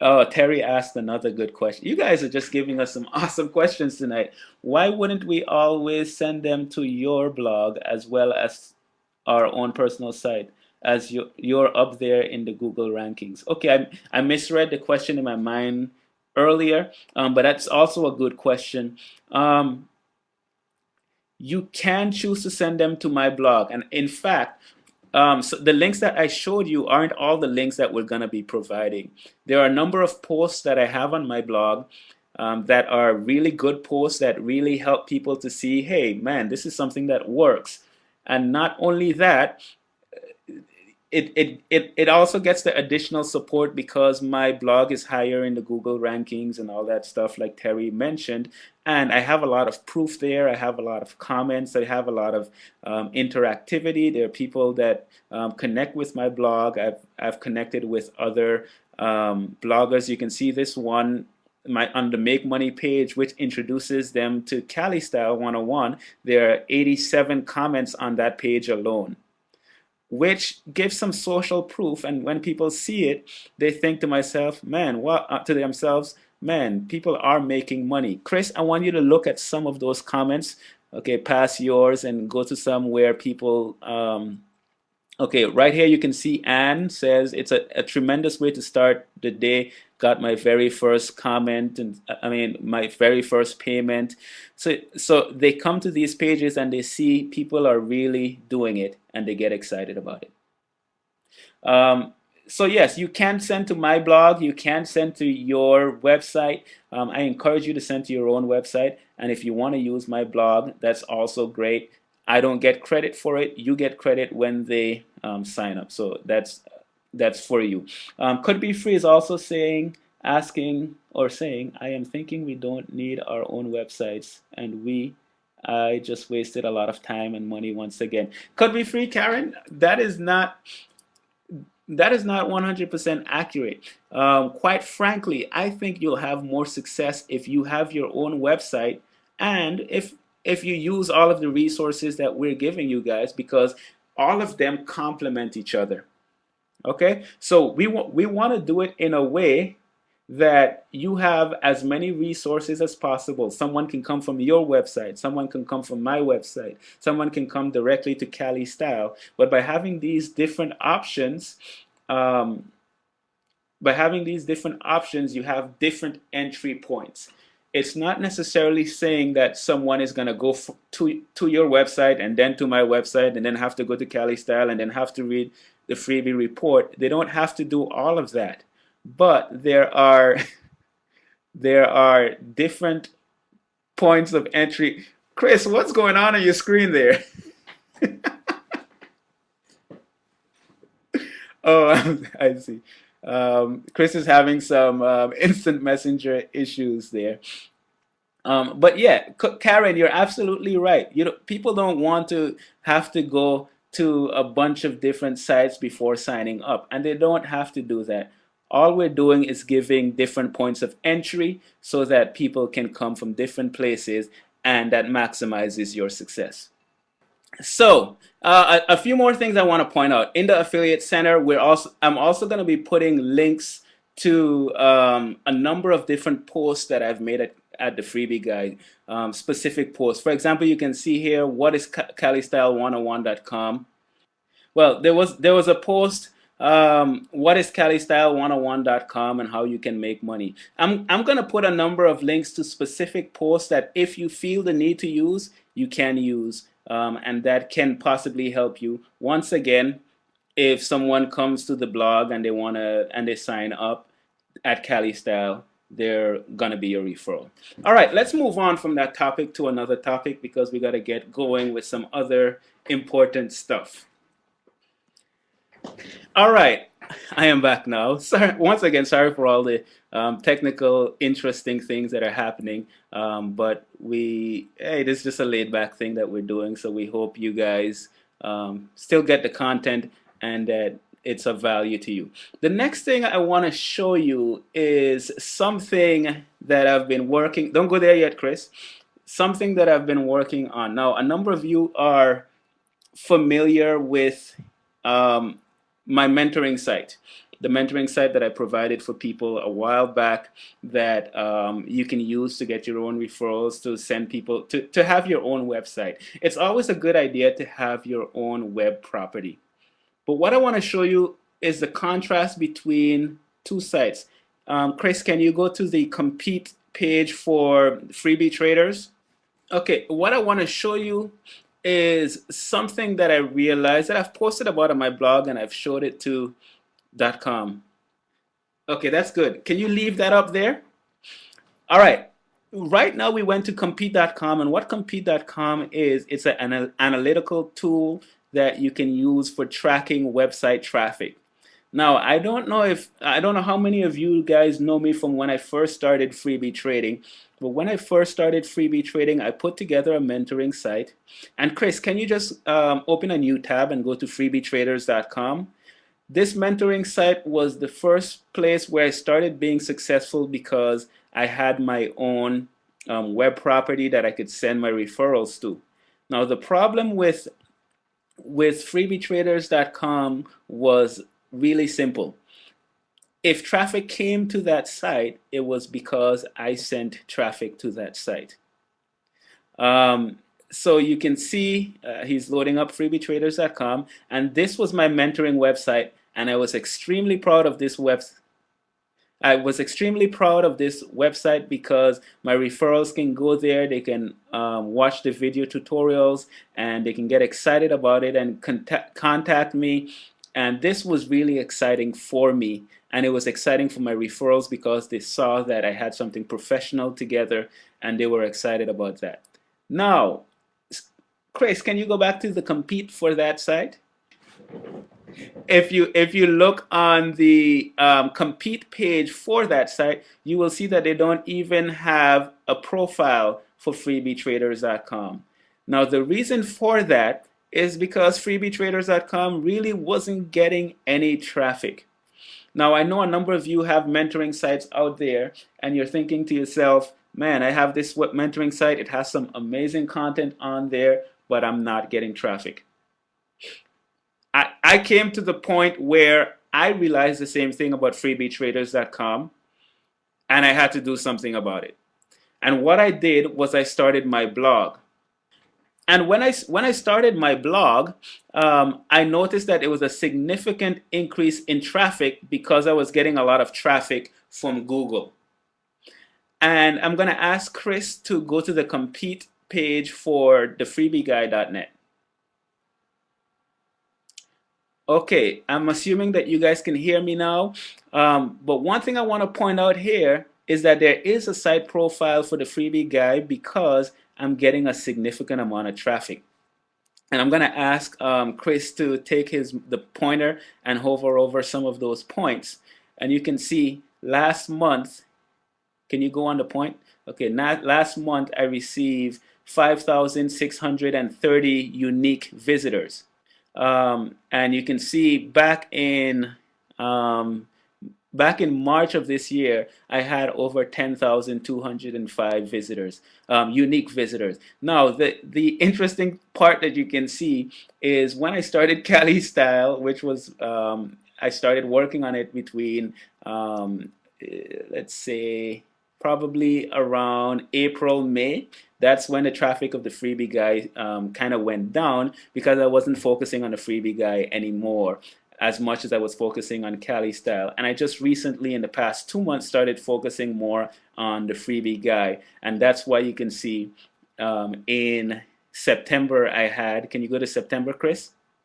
Oh, Terry asked another good question. You guys are just giving us some awesome questions tonight. Why wouldn't we always send them to your blog as well as our own personal site, as you're up there in the Google rankings? Okay, I misread the question in my mind earlier, but that's also a good question. Um, you can choose to send them to my blog. And in fact, so the links that I showed you aren't all the links that we're going to be providing. There are a number of posts that I have on my blog that are really good posts that really help people to see, hey, man, this is something that works. And not only that, it also gets the additional support because my blog is higher in the Google rankings and all that stuff like Terry mentioned. And I have a lot of proof there. I have a lot of comments. I have a lot of interactivity. There are people that connect with my blog. I've connected with other bloggers. You can see this one on the Make Money page, which introduces them to CaliStyle 101. There are 87 comments on that page alone, which gives some social proof. And when people see it, they think to myself, man, what to themselves, man, people are making money. Chris, I want you to look at some of those comments. Okay, pass yours and go to some where people okay, right here you can see Anne says it's a tremendous way to start the day. Got my very first comment and I mean my very first payment. So they come to these pages and they see people are really doing it and they get excited about it. Um, so yes, you can send to my blog, you can send to your website. I encourage you to send to your own website. And if you want to use my blog, that's also great. I don't get credit for it. You get credit when they sign up. So that's for you. Could be free is also saying, asking, or saying, I am thinking we don't need our own websites, and I just wasted a lot of time and money once again. Could be free, Karen. That is not 100% accurate. Quite frankly, I think you'll have more success if you have your own website and if you use all of the resources that we're giving you guys, because all of them complement each other. Okay, so we want to do it in a way that you have as many resources as possible. Someone can come from your website, someone can come from my website, someone can come directly to Cali Style. But um, by having these different options, you have different entry points. It's not necessarily saying that someone is going to go to your website and then to my website and then have to go to Cali Style and then have to read the freebie report. They don't have to do all of that. But there are different points of entry. Chris, what's going on your screen there? Oh, I see. Chris is having some instant messenger issues there. But yeah, Karen, you're absolutely right. People don't want to have to go to a bunch of different sites before signing up, and they don't have to do that. All we're doing is giving different points of entry so that people can come from different places, and that maximizes your success. So, a few more things I want to point out. In the Affiliate Center, I'm also going to be putting links to a number of different posts that I've made at the freebie guide, specific posts. For example, you can see here, what is CaliStyle101.com? Well, there was a post, what is CaliStyle101.com and how you can make money. I'm going to put a number of links to specific posts that if you feel the need to use, you can use, and that can possibly help you. Once again, if someone comes to the blog and they sign up at CaliStyle, they're gonna be a referral. All right, let's move on from that topic to another topic because we got to get going with some other important stuff. All right, I am back now. Sorry, once again, sorry for all the technical, interesting things that are happening. But hey, this is just a laid back thing that we're doing. So we hope you guys still get the content and that it's of value to you. The next thing I want to show you is something that I've been working. Don't go there yet, Chris. Something that I've been working on. Now, a number of you are familiar with my mentoring site. the mentoring site that I provided for people a while back that you can use to get your own referrals, to send people, to have your own website. It's always a good idea to have your own web property. But what I want to show you is the contrast between two sites. Chris, can you go to the compete page for freebie traders? Okay, what I want to show you is something that I realized that I've posted about on my blog, and I've showed it to .com. Okay, that's good. Can you leave that up there? All right. Right now we went to compete.com, and what compete.com is, it's an analytical tool that you can use for tracking website traffic. Now, I don't know how many of you guys know me from when I first started freebie trading, but when I first started freebie trading, I put together a mentoring site. And Chris, can you just open a new tab and go to freebietraders.com? This mentoring site was the first place where I started being successful because I had my own web property that I could send my referrals to. Now, the problem with freebietraders.com was really simple. If traffic came to that site, it was because I sent traffic to that site. So you can see he's loading up freebietraders.com, and this was my mentoring website, and I was extremely proud of this website. Because my referrals can go there, they can watch the video tutorials, and they can get excited about it and contact me. And this was really exciting for me, and it was exciting for my referrals because they saw that I had something professional together, and they were excited about that. Now, Chris, can you go back to the compete for that site? If you look on the compete page for that site, you will see that they don't even have a profile for freebietraders.com. Now, the reason for that is because freebietraders.com really wasn't getting any traffic. Now, I know a number of you have mentoring sites out there, and you're thinking to yourself, man, I have this mentoring site, it has some amazing content on there, but I'm not getting traffic. I came to the point where I realized the same thing about freebietraders.com, and I had to do something about it. And what I did was I started my blog. And when I started my blog, I noticed that it was a significant increase in traffic because I was getting a lot of traffic from Google. And I'm going to ask Chris to go to the compete page for thefreebieguy.net. Okay, I'm assuming that you guys can hear me now. But one thing I want to point out here is that there is a site profile for the freebie guy because I'm getting a significant amount of traffic. And I'm going to ask Chris to take the pointer and hover over some of those points. And you can see last month, can you go on the point? Okay, last month I received 5,630 unique visitors. And you can see back in March of this year, I had over 10,205 visitors, unique visitors. Now, the interesting part that you can see is when I started CaliStyle, which was I started working on it between let's say probably around April, May. That's when the traffic of the freebie guy kind of went down because I wasn't focusing on the freebie guy anymore as much as I was focusing on CaliStyle. And I just recently, in the past 2 months, started focusing more on the freebie guy. And that's why you can see in September I had, can you go to September, Chris?